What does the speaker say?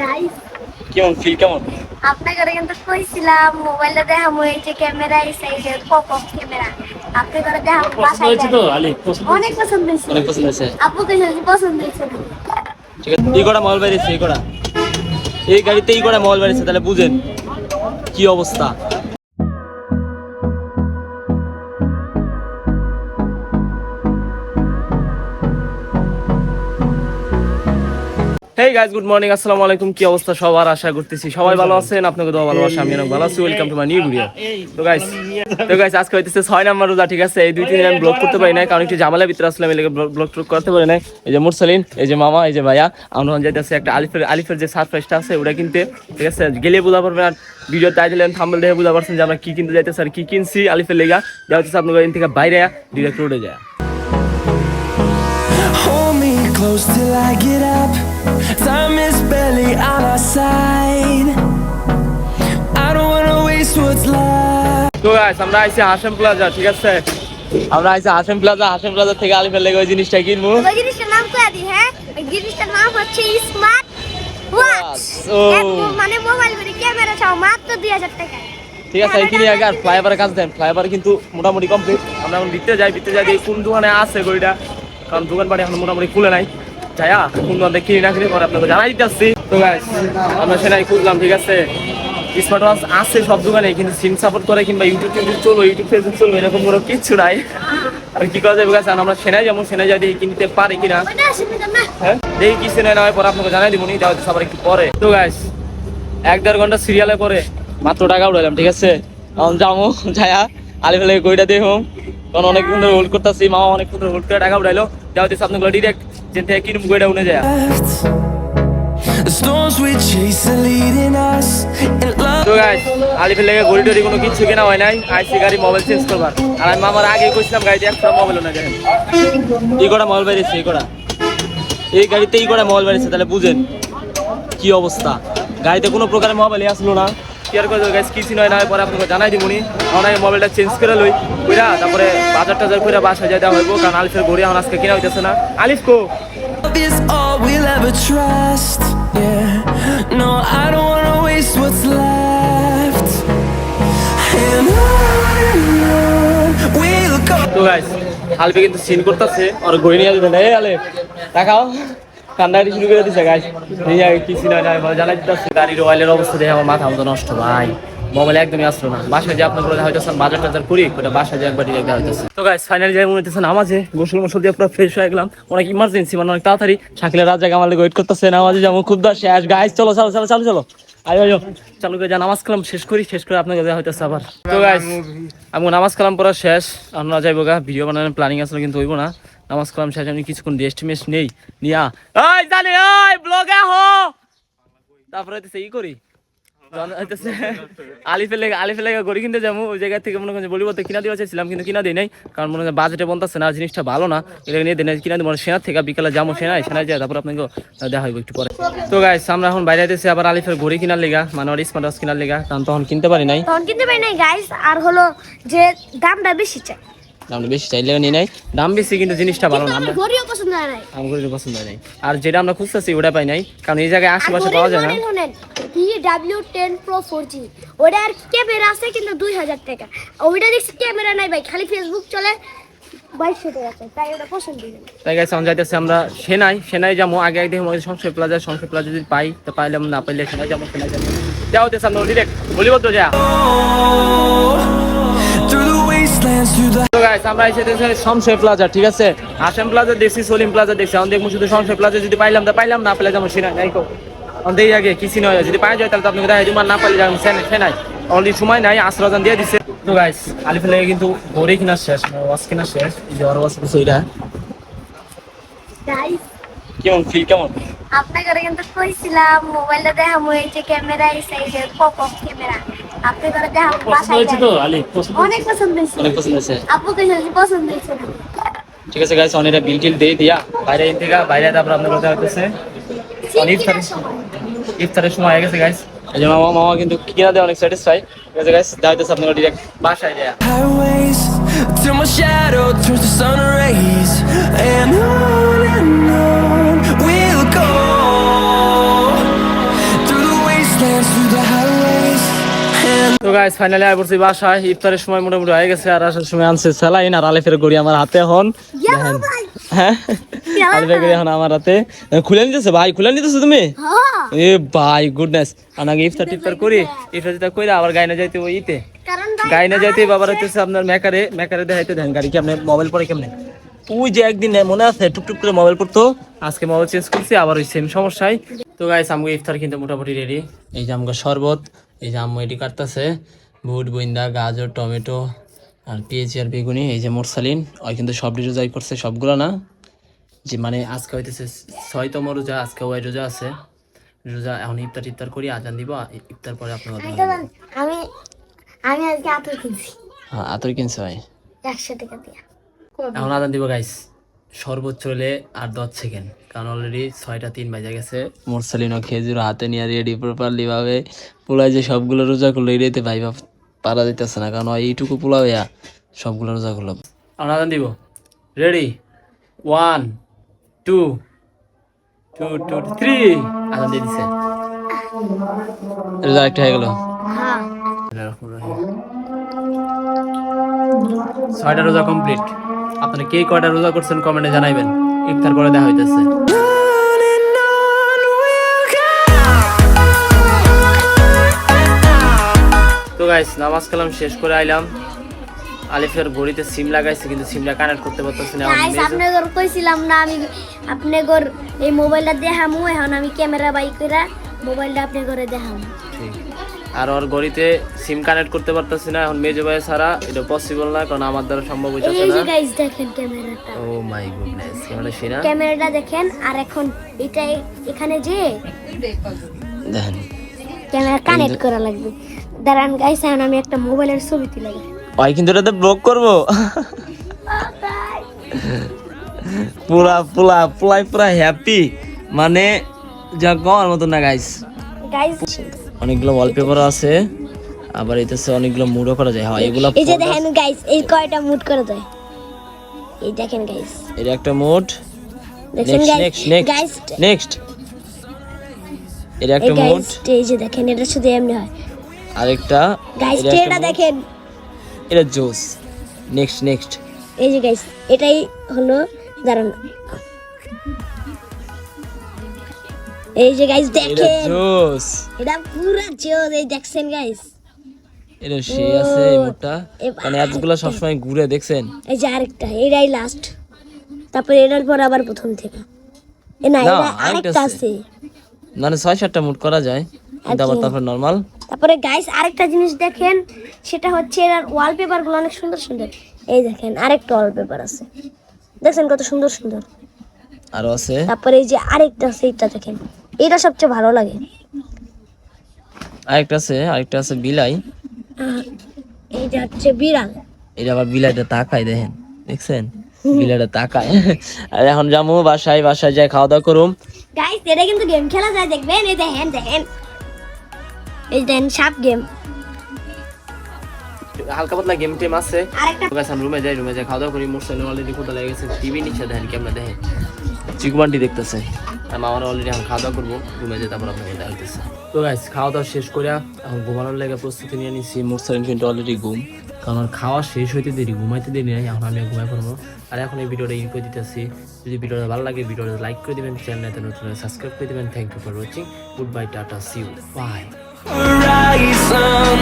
Guys কেমন feel কেমন? আপনাকে কিন্তু কইছিলাম মোবাইলটা দেখামু, এই যে ক্যামেরা এই সাইডে পপ আপ ক্যামেরা আপনাকে দেখামু পছন্দ বাসায় হয়েছে তো আলি? অনেক পছন্দ হয়েছে। অনেক পছন্দ হয়েছে। আপু কইছে যে পছন্দ হয়েছে। ঠিক আছে, এই কটা মল বাইরেছে, এই কটা এই গাড়িতে এই কটা মল বাইরেছে, তাহলে বুঝেন কি অবস্থা। হেই গাইস, গুড মর্নিং, আসসালামু আলাইকুম। কি অবস্থা সবার? আশা করতেছি সবাই ভালো আছেন। আপনাকে তো ভালোবাসা, আমি অনেক ভালো আছি। Welcome to my new video. তো গাইস আজকে হইতেছে 6 নাম্বার রোজা। ঠিক আছে, এই 2-3 দিন আমি ব্লগ করতে পারি না, কারণ একটু ঝামেলার ভিতরে আসলাম, এই লেগে ব্লগ করতে পারি না। এই যে মুরসালিন, এই যে মামা, এই যে ভাইয়া, আমরা যাইতেছি একটা আলিফের যে সারপ্রাইজটা আছে ওটা কিনতে। ঠিক আছে, গেলে বোঝা পারবেন। আর ভিডিও টাইটেল থাম্বনেল দেখে বোঝা পারছেন যে আমরা কি কিনতে যাইতেছি আর কি কিনছি আলিফের লেগা। যা হচ্ছে আপনাদের এখান থেকে বাইরে ডিরেক্ট রোডে যায়। Hold me close till I get up. Time is barely on our side. I don't wanna waste what's left. তো গাইস আমরা আইছি হাশেম প্লাজা। ঠিক আছে, আমরা আইছি হাশেম প্লাজা থেকে আলিফের লেগে ওই জিনিসটা কিনবো। ওই জিনিসটার নাম কই দি? হ্যাঁ, ওই জিনিসটার নাম হচ্ছে স্মার্ট ওয়াচ। মানে মোবাইল করে ক্যামেরা সহ মাত্র 2000 টাকা। ঠিক আছে, এই কিনে আগে আর ফ্লাইওভারের কাজ দেন। ফ্লাইওভার কিন্তু মোটামুটি কমপ্লিট। আমরা এখন ভিতরে যাই দেখি কোন দোকানে আছে গড়িটা, কারণ দোকান বাড়ি এখন মোটামুটি খুলে নাই। যাইয়া কোন দোকানে কিনি না কিনে পরে আপনাকে জানাই দিতে আসছি। তো গাইস আমরা সেটাই খুঁজলাম। ঠিক আছে, স্মার্ট ওয়াচ আছে সব দোকানে, কিন্তু সিম সাপোর্ট করে কিংবা ইউটিউব ফেসবুক চলবে এরকম কোনো কিচ্ছু নাই। আর কি করা যাবে গাছ, আমরা সেনাই যেমন সেনাই যাই কিনতে পারি কিনা। হ্যাঁ, দেখি কি সেনাই না হয় পরে আপনাকে জানাই দিব নি, যাওয়া সবার একটু পরে। তো গাইস 1-1.5 ঘন্টা সিরিয়ালে পরে মাত্র টাকা উঠাইলাম। ঠিক আছে, এখন যাবো যাইয়া আলিফের লেগে কইটা দেখুন, কারণ অনেকক্ষণ ধরে হোল্ড করতেছি। মামা অনেকক্ষণ ধরে হোল্ড করে টাকা উঠাইলো। যাওয়া হচ্ছে আপনাগুলো ডিরেক্ট যেন থেকে কিনুম কইটা উঠে যায়। The storms we chase are leading us in love. তো গাইস আলিফের লেগে ঘড়ি টড়ি কোনো কিছু কেনা হয় নাই, আইসি গাড়ি মোবাইল চেঞ্জ করবার। আর আমি মামার আগে কইছিলাম গাড়িতে একটা মোবাইল না দেখেন এই কটা মোবাইল বাইরেছে, এই গাড়িতে এই কটা মোবাইল বাইরেছে, তাহলে বুঝেন কি অবস্থা। গাড়িতে কোনো প্রকারের মোবাইলই আসলো না। কেয়ার করে গাইস কিছু নয় না হয় পরে আপনাকে জানাই দিবনি। এখন আমি মোবাইলটা চেঞ্জ করে লই কইরা, তারপরে বাজার টাজার কইরা বাসায় যাইতে হইব, কারণ আলিফের ঘড়ি এখন আজকে কেনা হইতেছে না। আলিফ কো Love is all we'll ever trust. Yeah, no, I don't wanna waste what's left. And on we'll go. তো গাইস আলিফে কিন্তু সিন করতেছে, আর ঘড়ি নিয়ে দিবেন। এই আলিফ দেখাও, কান্নাকাটি শুরু করে দিছে গাইস। এই আগে কিছু নয় না হয় জানাই দিতেছে। গাড়ির অয়েলের অবস্থা দেখে আমার মাথা মতো নষ্ট ভাই, মোবাইল একদমই আসলো না। বাসায় যে আপনার হয়তো বাজার টাজার করি ওটা বাসায় যে একবার ডিরেক্ট হইতেছে। তো গাইস ফাইনালি যাই মনে হইতেছে নামাজে গোসল মোসল দিয়ে পুরো ফ্রেশ হয়ে গেলাম। অনেক ইমার্জেন্সি, মানে অনেক তাড়াতাড়ি। শাকিলের রাত জায়গা আমার লেগে ওয়েট করতেছে, নামাজে যাবো খুব দা শেষ। গাইস চলো আয়ো চালু করে যা নামাজ কালাম শেষ করে আপনাকে দেওয়া হইতেছে আবার। তো গাইস আমি নামাজ কালাম পড়া শেষ, আমরা যাইবো গা। ভিডিও বানানোর প্ল্যানিং আসলে কিন্তু হইব না। নামাজ কালাম শেষ, আমি কিছুক্ষণ রেস্ট নেই নিয়া ওই জানি ওই ব্লগে হো, তারপরে হইতেছে ই করি আলিফের লেগে গড়ি কিনতে যাবো। ওই জায়গা থেকে মনে করেন বলি বলতে কিনা দেওয়া চাইছিলাম, কিন্তু কিনা দিই নাই, কারণ মনে হয় বাজেটে বলতেছে না, জিনিসটা ভালো না। এটা নিয়ে দিই কিনা দিব সেনার থেকে। বিকালে যাবো সেনায় যায়, তারপর আপনাকে দেখা হইব একটু পরে। তো গাইস আমরা এখন বাইরে যেতেছি আবার আলিফের ঘড়ি কিনার লেগা, মানে ওর স্মার্ট ওয়াচ কিনার লেগা, কারণ তখন কিনতে পারি নাই গাইস। আর হলো যে দামটা বেশি চাই, দামটা বেশি চাইলে নিয়ে নাই, দাম বেশি কিন্তু জিনিসটা ভালো না। আমার ঘড়িও পছন্দ হয় নাই, আমার ঘড়িটা পছন্দ হয় নাই। আর যেটা আমরা খুঁজতেছি ওটা পাই নাই, কারণ এই জায়গায় আশেপাশে পাওয়া যায় না। DW10 Pro 4G ওটার ক্যামেরা আছে কিন্তু 2000 টাকা। ওইটা দেখছি ক্যামেরা নাই ভাই, খালি ফেসবুক চলে 2200 টাকা চাই, তাই ওটা পছন্দ হয় না। তাই গাইস আমরা যাইতেছি আমরা সেনাই যাবো। আগে একদিন সংশয় প্লাজা যদি পাই তো পাইলাম, না পাইলে সেনাই যাবো যাওয়া হতেছে আমরা ডিরেক্ট বলিব তো যা। Through the wastelands, through the তো গাইস আমরা এসে সংশয় প্লাজা। ঠিক আছে, আসাম প্লাজা দেখছি, সলিম প্লাজা দেখছি, এখন দেখবো শুধু সংশয় প্লাজা। যদি পাইলাম না পেলে যাবো সেনাই নাই কো। দেই আগে কিছু নয়, যদি পাই যায় তাহলে তো আপনাকে দেখাই দিব, না পাইলে যাবো সেনাই। অলরেডি সময় নাই, আশ্রয়দান দিয়ে দিছে। তো গাইস আলিফের লেগে কিন্তু ঘড়ি কিনা শেষ, ওয়াচ কিনা শেষ। এই যে ওর ওয়াচ কিছু এটা গাইস কেমন ফিল কেমন? আপনাকে কিন্তু কইছিলাম মোবাইলটা দেখামু, এই যে ক্যামেরা এই সাইডে পপ আপ ক্যামেরা আপনাকে দেখামু বাসায় হয়েছে তো আলি? অনেক পছন্দ হয়েছে। অনেক পছন্দ হয়েছে। আপু কইছে যে পছন্দ হয়েছে। ঠিক আছে গাইস অনেকটা বিল টিল দিয়ে দিয়া বাইরে থেকে বাইরে তারপর আপনার কথা হইতেছে ইফতারের সময় হয়ে গেছে গাইস। এই যে মামা কিন্তু কিনা দেয় অনেক স্যাটিসফাই। ঠিক আছে গাইস দেখা হইতেছে আপনারা ডিরেক্ট বাসায় যায়। highways till my shadow turns to sun rays. And on we'll go. Guys finally I পড়ছি বাসায়, ইফতারের সময় মোটামুটি হয়ে গেছে, আর আসার সময় আনছে স্যালাইন আর আলিফের ঘড়ি আমার হাতে এখন। দেখেন হ্যাঁ আলিফের ঘড়ি এখন আমার হাতে, খুলে নিতেছে ভাই, খুলে নিতেছে তুমি? এ ভাই গুডনেস। আর আগে ইফতার টিফতার করি, ইফতার টিফতার করে আবার গাইনা যাইতে ওই ইতে, গাইনা যাইতে বাবার হইতেছে আপনার মেকারে দেখাইতে দেন গাড়ি কি আপনি মোবাইল পরে কেমনে। ওই যে একদিন মনে আছে টুকটুক করে মোবাইল পড়তো, আজকে মোবাইল চেঞ্জ করছি আবার ওই সেম সমস্যায়। তো গাইস আমগো ইফতার কিন্তু মোটামুটি রেডি। এই যে আমগো শরবত, এই যে আম্মু এটি কাটতেছে, বুট বইন্দা গাজর টমেটো আর পেঁয়াজি আর বেগুনি। এই যে মোরসালিন ওই কিন্তু সব রোজাই করছে, সবগুলো না, যে মানে আজকে হইতেছে 6তম রোজা, আজকে ওই রোজা আছে রোজা। এখন ইফতার করি, আজান দিব, ইফতার পরে আপনার আমি আজকে আতর কিনছি। হ্যাঁ আতর কিনছে ভাই 100 টাকা দিয়ে। এখন আজান দিব গাইস, সর্বোচ্চ হলে আর 10 সেকেন্ড, কারণ অলরেডি 6:03 বাজে গেছে। মোরসালিনও খেজুর হাতে নিয়ে রেডি প্রপারলি ভাবে পোলায় যে সবগুলো রোজা করলো এটাইতে ভাই পারা যাইতেছে না, কারণ এইটুকু পোলা হইয়া সবগুলো রোজা করলো। এখন আজান দিব, রেডি 1 2 2 2 3 আজান দিয়ে দিছে, রোজা একটা হয়ে গেল। হ্যাঁ 6টা রোজা কমপ্লিট। আপনারা কে কয়টা রোজা করছেন কমেন্টে জানাইবেন, ইফতার করে দেওয়া হইতেছে। তো গাইস নামাজ কালাম শেষ করে আইলাম, আলিফের ঘড়িতে সিম লাগাইছে কিন্তু সিমটা কানেক্ট করতে পারতেছি না। গাইস আপনাদের কইছিলাম না আমি আপনাদের এই মোবাইলটা দেখামু, এখন আমি ক্যামেরা বাই করে মোবাইলটা আপনাদের দেখামু। ঠিক, আর ওর ঘড়িতে সিম কানেক্ট করতে পারতেছি না, এখন মেজো ভাই ছাড়া এটা পসিবল না, কারণ আমার দ্বারা সম্ভব হইতাছে এই না। যে গাইস দেখেন ক্যামেরাটা, ও মাই গুডনেস, ক্যামেরা সেরা, ক্যামেরাটা দেখেন। আর এখন এটা এখানে যে দেখেন ক্যামেরা কানেক্ট করা লাগবে। দাঁড়ান গাইস, এখন আমি একটা মোবাইলের ছবি তুলে দিই। ভাই কিন্তু এটাতে ব্লক করব পুরা হ্যাপি, মানে যা কর মতো না গাইস। গাইস অনেকগুলো ওয়ালপেপার আছে, আবার এটাতে অনেকগুলো মুডও করা যায়। হ্যাঁ এগুলো এই যে দেখেন গাইস, এই কয়টা মুড করা যায়, এই দেখেন গাইস, এটা একটা মুড। দেখেন গাইস, নেক্সট এটা একটা মুড, এই যে দেখেন এটা শুধু এমনি হয়। আরেকটা গাইস এটা দেখেন, এটা জোস। নেক্সট এই যে গাইস এটাই হলো, দাঁড়ান এই যে গাইস এটা দেখেন জোস, এটা পুরো জোস। এই দেখছেন গাইস, এটা সেই আছে এই মুডটা, মানে এতগুলো সবসময় ঘুরে দেখছেন। এই যে আরেকটা, এটাই লাস্ট, তারপর এটার পর আবার প্রথম থেকে না এটা আরেকটা আছে, মানে 6-7টা মুড করা যায়, কিন্তু আবার তারপর নরমাল। তারপরে গাইস আরেকটা জিনিস দেখেন, সেটা হচ্ছে এর ওয়ালপেপার গুলো অনেক সুন্দর সুন্দর। এই দেখেন আরেকটা ওয়ালপেপার আছে, দেখছেন কত সুন্দর সুন্দর, আরো আছে। তারপরে এই যে আরেকটা আছে, এটা দেখেন, এটা সবচেয়ে ভালো লাগে। আরেকটা আছে বিলাই, এইটা হচ্ছে বিড়াল, এটা আবার বিলাইটা তাকায়, দেখেন দেখছেন বিলাইটা তাকায়। আর এখন যাবো বাসায় যাই খাওয়া দাওয়া করুম। গাইস এটা কিন্তু গেম খেলা যায়, দেখবেন এই দেখেন এই দেখেন সাপ গেম, হালকা পাতলা গেম টেম আছে। আরেকটা গাইস আমি রুমে যাই খাওয়া দাওয়া করি। মোরসালে অলরেডি কোথা লেগে গেছে, টিভি নিচে দেখেন কেমন দেখেন, চিকুমান্টি দেখতেছে। আমি আমার অলরেডি এখন খাওয়া দাওয়া করবো, রুমে যাই তারপর আপনাকে দেখাইতেছে। তো গাইস খাওয়া দাওয়া শেষ করে এখন ঘুমানোর লেগে প্রস্তুতি নিয়ে নিচ্ছি। মোরসালিন কিন্তু অলরেডি ঘুম, কারণ আমার খাওয়া শেষ হইতে দেরি, ঘুমাইতে দেরি নাই, এখন আমি ঘুমাই পড়বো। আর এখন এই ভিডিওটা ইন করে দিতেছি। যদি ভিডিওটা ভালো লাগে ভিডিওটা লাইক করে দিবেন, চ্যানেলটা নতুন সাবস্ক্রাইব করে দিবেন। Thank you for watching, good bye, tata, see you, bye. Horizon